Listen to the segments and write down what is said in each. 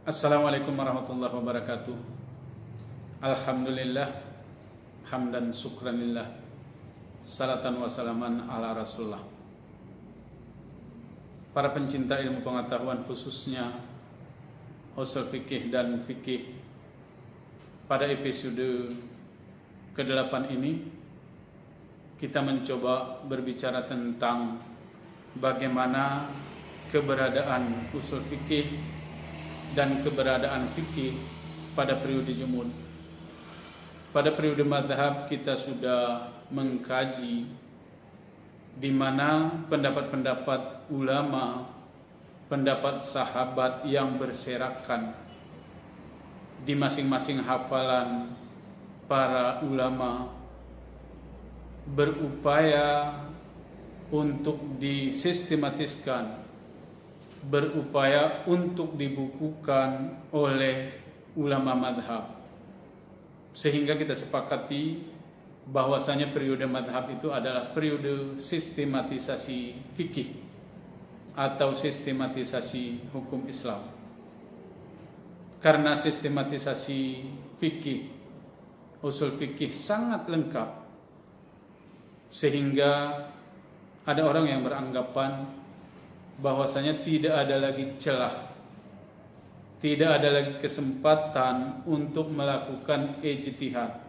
Assalamualaikum warahmatullahi wabarakatuh. Alhamdulillah, hamdan syukranillah, salatan wassalaman ala rasulullah. Para pencinta ilmu pengetahuan, khususnya usul fikih dan fikih, pada episode ke-8 ini kita mencoba berbicara tentang bagaimana keberadaan usul fikih dan keberadaan fikih pada periode jumud. Pada periode mazhab kita sudah mengkaji di mana pendapat-pendapat ulama, pendapat sahabat yang berserakan di masing-masing hafalan para ulama berupaya untuk disistematiskan, berupaya untuk dibukukan oleh ulama madhab, sehingga kita sepakati bahwasanya periode madhab itu adalah periode sistematisasi fikih atau sistematisasi hukum Islam. Karena sistematisasi fikih, usul fikih sangat lengkap, sehingga ada orang yang beranggapan bahwasanya tidak ada lagi celah, tidak ada lagi kesempatan untuk melakukan ijtihad.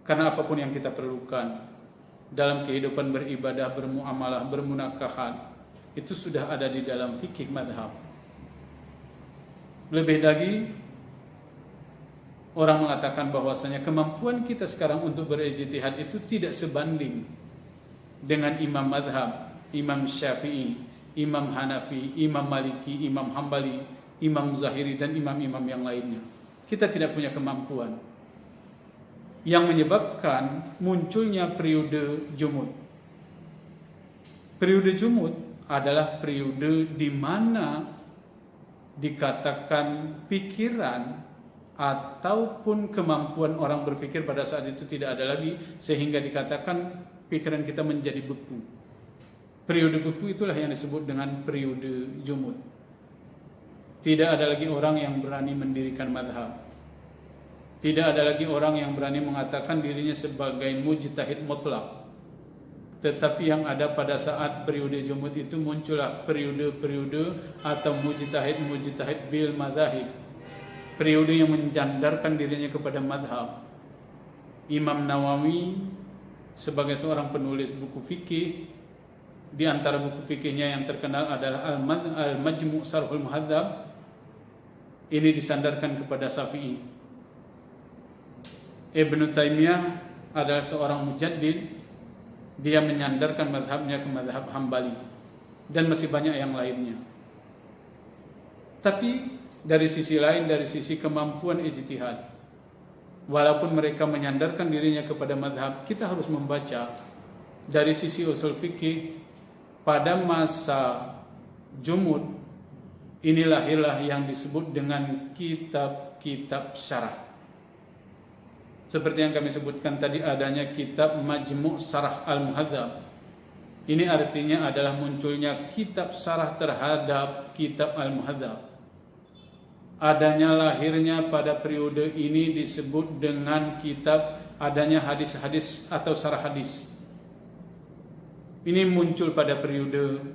Karena apapun yang kita perlukan dalam kehidupan beribadah, bermuamalah, bermunakahat, itu sudah ada di dalam fikih madhab. Lebih lagi, orang mengatakan bahwasanya kemampuan kita sekarang untuk berijtihad itu tidak sebanding dengan imam madhab, Imam Syafi'i, Imam Hanafi, Imam Maliki, Imam Hambali, Imam Zahiri, dan imam-imam yang lainnya. Kita tidak punya kemampuan. Yang menyebabkan munculnya periode jumud. Periode jumud adalah periode di mana dikatakan pikiran ataupun kemampuan orang berpikir pada saat itu tidak ada lagi, sehingga dikatakan pikiran kita menjadi beku. Periode beku itulah yang disebut dengan periode jumud. Tidak ada lagi orang yang berani mendirikan madhab. Tidak ada lagi orang yang berani mengatakan dirinya sebagai mujtahid mutlak. Tetapi yang ada pada saat periode jumud itu muncullah periode-periode atau mujtahid bil madhahib. Periode yang menjandarkan dirinya kepada madhab. Imam Nawawi sebagai seorang penulis buku fikih, di antara buku fikihnya yang terkenal adalah Al-Majmu' Sharhul Muhadzab. Ini disandarkan kepada Syafi'i. Ibnu Taimiyah adalah seorang mujaddid. Dia menyandarkan madhabnya ke madhab Hambali, dan masih banyak yang lainnya. Tapi dari sisi lain, dari sisi kemampuan ijtihad, walaupun mereka menyandarkan dirinya kepada madhab, kita harus membaca dari sisi usul fikih. Pada masa jumud ini lahirlah yang disebut dengan kitab-kitab syarah. Seperti yang kami sebutkan tadi, adanya kitab Majmu' Syarah Al-Muhadzab. Ini artinya adalah munculnya kitab syarah terhadap kitab Al-Muhadzab. Adanya lahirnya pada periode ini disebut dengan kitab adanya hadis-hadis atau syarah hadis. Ini muncul pada periode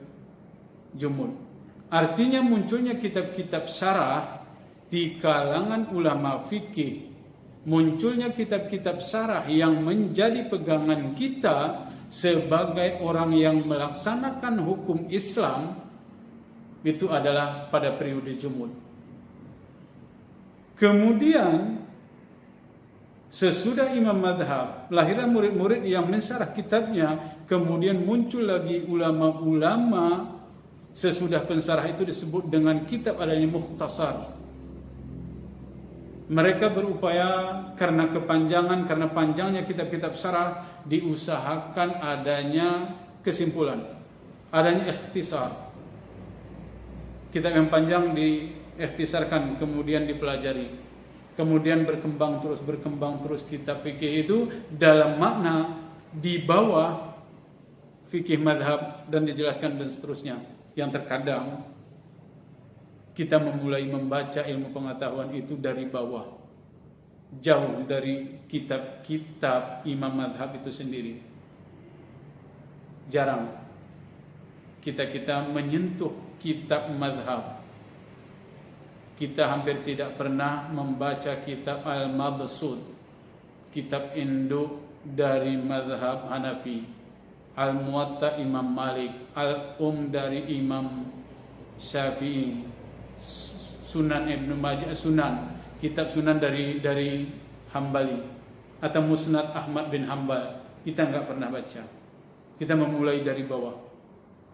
jumud. Artinya munculnya kitab-kitab syarah di kalangan ulama fikih, munculnya kitab-kitab syarah yang menjadi pegangan kita sebagai orang yang melaksanakan hukum Islam, itu adalah pada periode jumud. Kemudian sesudah imam madhab, lahirlah murid-murid yang mensyarah kitabnya. Kemudian muncul lagi ulama-ulama. Sesudah pensyarah itu disebut dengan kitab adanya mukhtasar. Mereka berupaya karena kepanjangan, karena panjangnya kitab-kitab syarah, diusahakan adanya kesimpulan, adanya ikhtisar. Kitab yang panjang diikhtisarkan, kemudian dipelajari. Kemudian berkembang terus kitab fikih itu dalam makna di bawah fikih madhab dan dijelaskan dan seterusnya. Yang terkadang kita memulai membaca ilmu pengetahuan itu dari bawah, jauh dari kitab-kitab imam madhab itu sendiri. Jarang kita menyentuh kitab madhab. Kita hampir tidak pernah membaca kitab Al-Mabsut, kitab induk dari madhab Hanafi, Al-Muwatta Imam Malik, dari Imam Syafi'i, Sunan Ibnu Majah, kitab Sunan dari Hambali, atau Musnad Ahmad bin Hambal. Kita nggak pernah baca. Kita memulai dari bawah.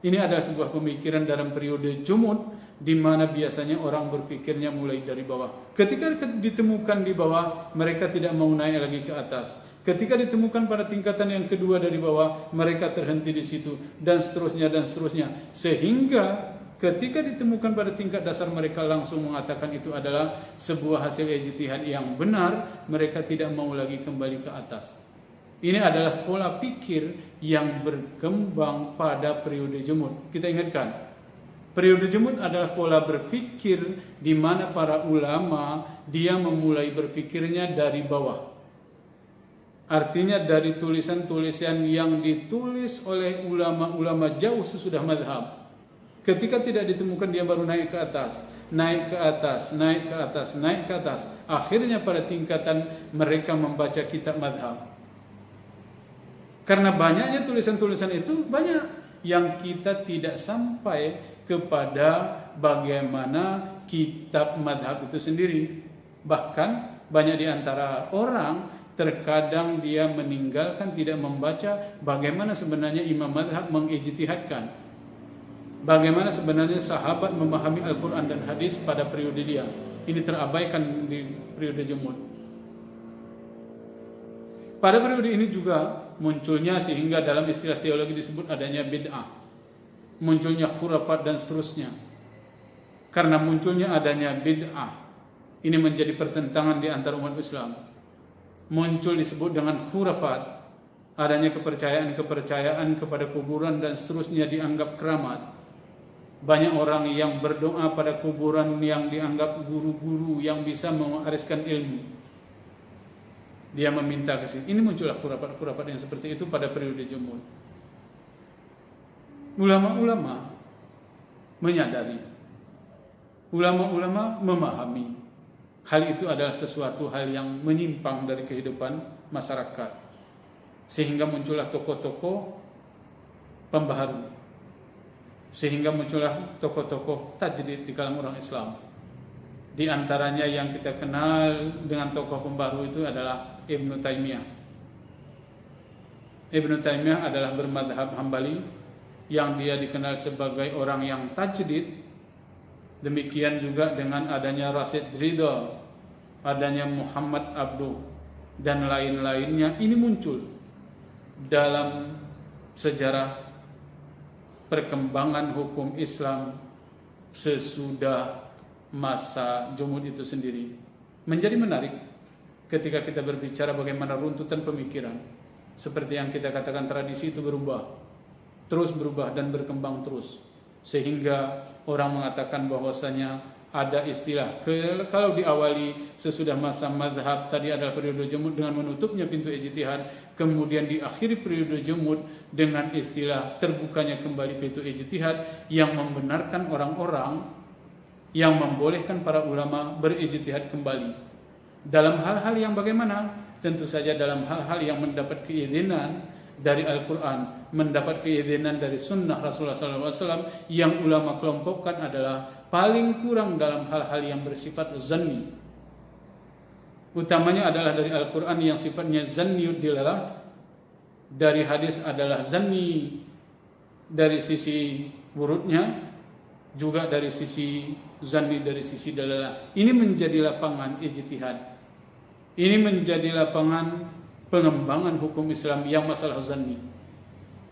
Ini adalah sebuah pemikiran dalam periode Jumud, di mana biasanya orang berpikirnya mulai dari bawah. Ketika ditemukan di bawah, mereka tidak mau naik lagi ke atas. Ketika ditemukan pada tingkatan yang kedua dari bawah, mereka terhenti di situ, dan seterusnya dan seterusnya. Sehingga ketika ditemukan pada tingkat dasar, mereka langsung mengatakan itu adalah sebuah hasil ijtihad yang benar. Mereka tidak mau lagi kembali ke atas. Ini adalah pola pikir yang berkembang pada periode Jumud. Kita ingatkan, periode Jumud adalah pola berpikir di mana para ulama dia memulai berpikirnya dari bawah. Artinya dari tulisan-tulisan yang ditulis oleh ulama-ulama jauh sesudah madhab. Ketika tidak ditemukan, dia baru naik ke atas, naik ke atas, naik ke atas, naik ke atas. Akhirnya pada tingkatan mereka membaca kitab madhab. Karena banyaknya tulisan-tulisan itu, banyak yang kita tidak sampai kepada bagaimana kitab madhab itu sendiri. Bahkan banyak di antara orang terkadang dia meninggalkan, tidak membaca bagaimana sebenarnya imam madhab mengijtihadkan, bagaimana sebenarnya sahabat memahami Al-Quran dan hadis pada periode dia. Ini terabaikan di periode Jumud. Pada periode ini juga munculnya, sehingga dalam istilah teologi disebut adanya bid'ah, munculnya khurafat dan seterusnya. Karena munculnya adanya bid'ah, ini menjadi pertentangan di antara umat Islam. Muncul disebut dengan khurafat, adanya kepercayaan kepada kuburan dan seterusnya dianggap keramat. Banyak orang yang berdoa pada kuburan yang dianggap guru-guru yang bisa mewariskan ilmu. Dia meminta ke sini. Ini muncullah khurafat-khurafat yang seperti itu pada periode Jumud. Ulama-ulama menyadari, ulama-ulama memahami hal itu adalah sesuatu hal yang menyimpang dari kehidupan masyarakat, sehingga muncullah tokoh-tokoh pembaharu, sehingga muncullah tokoh-tokoh tajdid di kalangan orang Islam. Di antaranya yang kita kenal dengan tokoh pembaharu itu adalah Ibnu Taimiyah. Ibnu Taimiyah adalah bermadhab Hambali, yang dia dikenal sebagai orang yang tajdid. Demikian juga dengan adanya Rasid Ridha, adanya Muhammad Abduh, dan lain-lainnya. Ini muncul dalam sejarah perkembangan hukum Islam sesudah masa Jumud itu sendiri. Menjadi menarik ketika kita berbicara bagaimana runtutan pemikiran. Seperti yang kita katakan, tradisi itu berubah, terus berubah dan berkembang terus, sehingga orang mengatakan bahwasanya ada istilah, kalau diawali sesudah masa madhab tadi adalah periode Jumud dengan menutupnya pintu ijtihad, kemudian diakhiri periode Jumud dengan istilah terbukanya kembali pintu ijtihad yang membenarkan orang-orang, yang membolehkan para ulama berijtihad kembali dalam hal-hal yang bagaimana? Tentu saja dalam hal-hal yang mendapat keizinan dari Al-Quran, mendapat keizinan dari Sunnah Rasulullah SAW, yang ulama kelompokkan adalah paling kurang dalam hal-hal yang bersifat zanni. Utamanya adalah dari Al-Quran yang sifatnya zanniud dilalah, dari hadis adalah zanni dari sisi wurudnya, juga dari sisi zanni dari sisi dalalah. Ini menjadi lapangan ijtihad. Ini menjadi lapangan pengembangan hukum Islam yang masalah zanni,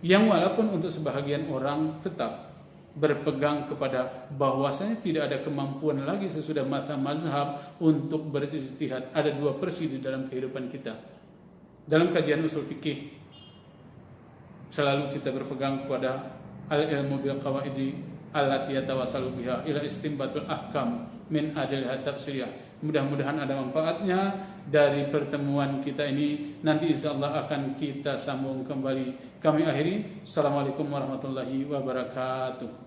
yang walaupun untuk sebahagian orang tetap berpegang kepada bahwasanya tidak ada kemampuan lagi sesudah mata mazhab untuk berijtihad. Ada dua versi di dalam kehidupan kita. Dalam kajian usul fikih selalu kita berpegang kepada al-ilmu bil qawaidi allati yatawassalu biha ila istinbatul ahkam min adilha tafsiriyah. Mudah-mudahan ada manfaatnya dari pertemuan kita ini. Nanti insyaallah akan kita sambung kembali. Kami akhiri. Assalamualaikum warahmatullahi wabarakatuh.